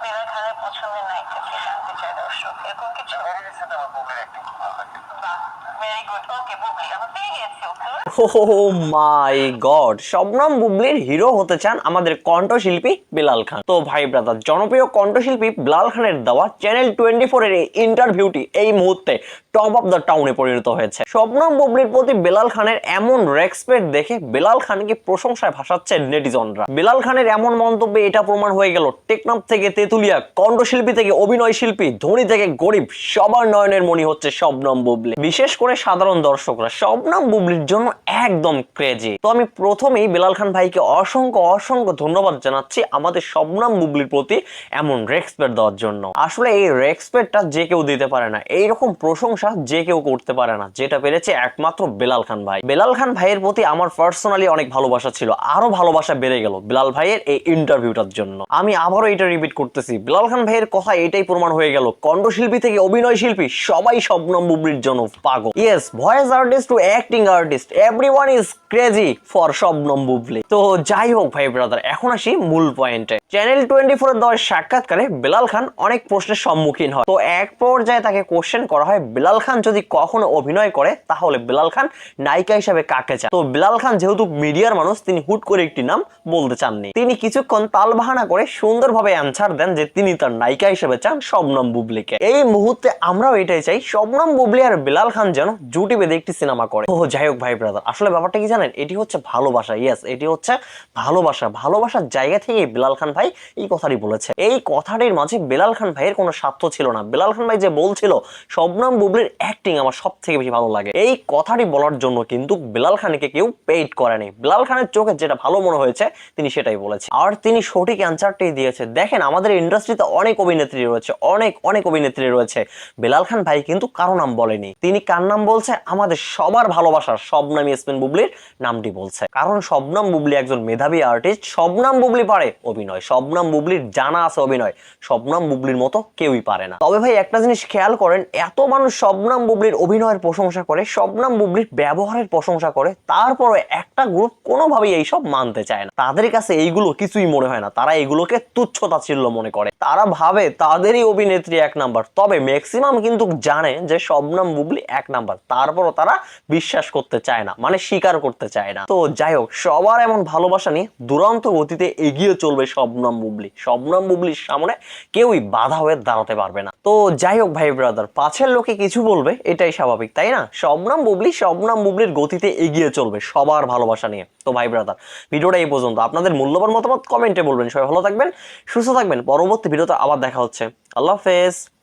মিরাজ খানের পছন্দের নায়িকা কে জানতে চায় দর্শক, এরকম কিছু? মেরিনের সাথে আমার বুবলির অ্যাক্টিং খুব ভালো লাগে। বাহ, ভেরি গুড। ওকে বুবলি, আমরা পেয়ে গেছি উত্তর। ও মাই গড, শবনম বুবলির হিরো হতে চান আমাদের কণ্ঠশিল্পী বিলাল খান। তো ভাই ব্রাদার, জনপ্রিয় কণ্ঠশিল্পী বিলাল খানের দেওয়া চ্যানেল 24 এর এই ইন্টারভিউটি এই মুহূর্তে টপ অফ দ্য টাউনে পরিণত হয়েছে। শবনম বুবলির প্রতি বিলাল খানের এমন রেসপেক্ট দেখে বিলাল খানকে প্রশংসায় ভাসাচ্ছে নেটিজনরা। বিলাল খানের এমন মন্তব্যে এটা প্রমাণ হয়ে গেল, টেকনাফ থেকে তেতুলিয়া, কণ্ঠশিল্পী থেকে অভিনয় শিল্পী, ধনী থেকে গরিব, সবার নয়নের মণি হচ্ছে শবনম বুবলি। বিশেষ করে সাধারণ দর্শকরা শবনম বুবলির জন্য একদম ক্রেজি। তো আমি প্রথমেই বিলাল খান ভাইকে অসংখ্য অসংখ্য ধন্যবাদ জানাচ্ছি আমাদের শবনম বুবলির প্রতি এমন রেসপেক্ট দেওয়ার জন্য। আসলে এই রেসপেক্টটা যে কেউ দিতে পারে না, এইরকম প্রশংসা যে কেউ করতে পারে না, যেটা পেরেছে একমাত্র বিলাল খান ভাই। বিলাল খান ভাইয়ের প্রতি আমার পার্সোনালি অনেক ভালোবাসা ছিল, আরো ভালোবাসা বেড়ে গেল বিলাল ভাইয়ের এই ইন্টারভিউটার জন্য। আমি আবারও এটা রিপিট করতেছি, বিলাল খান ভাইয়ের কথা এটাই প্রমাণ হয়ে গেল, কণ্ঠশিল্পী থেকে অভিনয় শিল্পী সবাই শবনম বুবলির জন্য পাগল। Yes, voice artist to acting artist, everyone is crazy for Shabnam Bubly. তো যাই হোক ভাই ব্রাদার, এখন আসি মূল পয়েন্টে। চ্যানেল 24 এর দেওয়া সাক্ষাৎকারে বিলাল খান অনেক প্রশ্নের সম্মুখীন হয়। তো এক পর্যায়ে তাকে কোশ্চেন করা হয়, বিলাল খান যদি কখনো অভিনয় করে তাহলে বিলাল খান নায়িকা হিসেবে কাকে চান। তো বিলাল খান যেহেতু মিডিয়ার মানুষ, তিনি হুট করে একটি নাম বলতে চাননি। তিনি কিছুক্ষণ তালবাহানা করে সুন্দরভাবে অ্যান্সার দেন যে তিনি তার নায়িকা হিসেবে চান শবনম বুবলিকে। এই মুহূর্তে আমরাও এটাই চাই, শবনম বুবলি আর বিলাল খান যেন জুটি বেঁধে একটি সিনেমা করে। ও যাই হোক ভাই ব্রাদার, আসলে ব্যাপারটা কি জানেন, এটি হচ্ছে ভালোবাসা। ইয়েস, এটি হচ্ছে ভালোবাসা। ভালোবাসার জায়গা থেকে বিলাল খান ভাই এই কথাটি বলেছে। এই কথাটির মাঝে বিলাল খান ভাইয়ের কোনো স্বার্থ ছিল না। বিলাল খান ভাই যে বলছিল শবনম বুবলির অ্যাক্টিং আমার সব থেকে বেশি ভালো লাগে, এই কথাটি বলার জন্য কিন্তু বিলাল খানকে কেউ পেইড করেনি। বিলাল খানের চোখে যেটা ভালো মনে হয়েছে তিনি সেটাই বলেছে, আর তিনি সঠিক অ্যান্সারটাই দিয়েছে। দেখেন, আমাদের ইন্ডাস্ট্রিতে অনেক অভিনেত্রী রয়েছে, অনেক অভিনেত্রী রয়েছে, বিলাল খান ভাই কিন্তু কারো নাম বলেনি। তিনি কার নাম বলছে? আমাদের সবার ভালোবাসার শবনম ইয়াসমিন বুবলির নামটি বলছে। কারণ শবনম বুবলি একজন মেধাবী আর্টিস্ট, শবনম বুবলি পারে অভিনয়, শবনম বুবলির জানা আছে অভিনয়, শবনম বুবলির মতো কেউই পারে না। তবে ভাই একটা জিনিস খেয়াল করেন, এত মানুষ শবনম বুবলির অভিনয়ের প্রশংসা করে, শবনম বুবলির ব্যবহারের প্রশংসা করে, তারপরে একটা গ্রুপ কোনোভাবেই এইসব মানতে চায় না। তাদের কাছে এইগুলো কিছুই মনে হয় না, তারা এগুলোকে তুচ্ছতাচ্ছিল্য মনে করে। তারা ভাবে তাদেরই অভিনেত্রী এক নাম্বার। তবে ম্যাক্সিমাম কিন্তু জানে যে শবনম বুবলি এক নাম্বার, তারপরও তারা বিশ্বাস করতে চায় না, মানে স্বীকার করতে চায় না। তো যাই হোক, সবার এমন ভালোবাসা নিয়ে দুরন্ত গতিতে এগিয়ে চলবে শবনম বুবলি। শবনম বুবলির সামনে কেউই বাধা হয়ে দাঁড়াতে পারবে না। তো যাই হোক ভাই ব্রাদার, পাছের লোকে কিছু বলবে, এটাই স্বাভাবিক, তাই না? শবনম বুবলির গতিতে এগিয়ে চলবে সবার ভালোবাসা নিয়ে। তো ভাই ব্রাদার, ভিডিওটা এই পর্যন্ত। আপনাদের মূল্যবান মতামত কমেন্টে বলবেন। সবাই ভালো থাকবেন, সুস্থ থাকবেন। পরবর্তী ভিডিওতে আবার দেখা হচ্ছে। আল্লাহ হাফেজ।